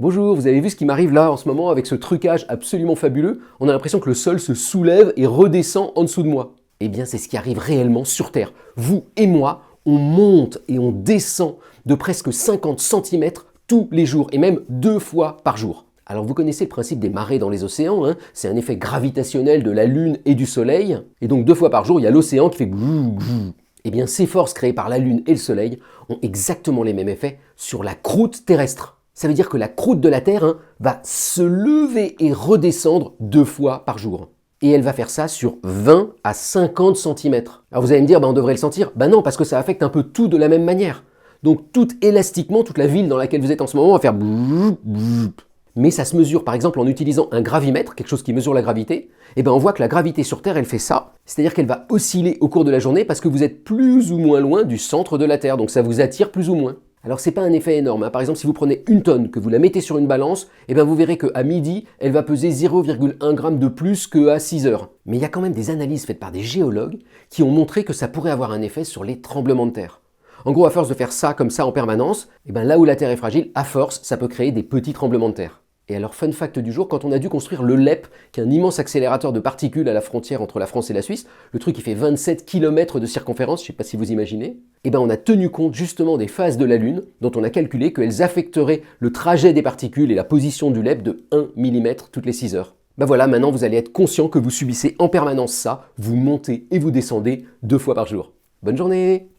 Bonjour, vous avez vu ce qui m'arrive là en ce moment avec ce trucage absolument fabuleux? On a l'impression que le sol se soulève et redescend en dessous de moi. Eh bien, c'est ce qui arrive réellement sur Terre. Vous et moi, on monte et on descend de presque 50 cm tous les jours, et même 2 fois par jour. Alors vous connaissez le principe des marées dans les océans, hein, c'est un effet gravitationnel de la Lune et du Soleil, et donc 2 fois par jour, il y a l'océan qui fait bouh, bouh. Eh bien, ces forces créées par la Lune et le Soleil ont exactement les mêmes effets sur la croûte terrestre. Ça veut dire que la croûte de la Terre va se lever et redescendre 2 fois par jour. Et elle va faire ça sur 20 à 50 cm. Alors vous allez me dire, on devrait le sentir. Non, parce que ça affecte un peu tout de la même manière. Donc tout élastiquement, toute la ville dans laquelle vous êtes en ce moment va faire bouh, bouh. Mais ça se mesure par exemple en utilisant un gravimètre, quelque chose qui mesure la gravité. Et on voit que la gravité sur Terre, elle fait ça. C'est-à-dire qu'elle va osciller au cours de la journée parce que vous êtes plus ou moins loin du centre de la Terre. Donc ça vous attire plus ou moins. Alors c'est pas un effet énorme, hein. Par exemple si vous prenez une tonne, que vous la mettez sur une balance, vous verrez qu'à midi, elle va peser 0,1 g de plus qu'à 6 heures. Mais il y a quand même des analyses faites par des géologues qui ont montré que ça pourrait avoir un effet sur les tremblements de terre. En gros, à force de faire ça comme ça en permanence, là où la Terre est fragile, à force, ça peut créer des petits tremblements de terre. Et alors, fun fact du jour, quand on a dû construire le LEP, qui est un immense accélérateur de particules à la frontière entre la France et la Suisse, le truc qui fait 27 km de circonférence, je ne sais pas si vous imaginez, on a tenu compte justement des phases de la Lune, dont on a calculé qu'elles affecteraient le trajet des particules et la position du LEP de 1 mm toutes les 6 heures. Voilà, maintenant vous allez être conscient que vous subissez en permanence ça, vous montez et vous descendez 2 fois par jour. Bonne journée!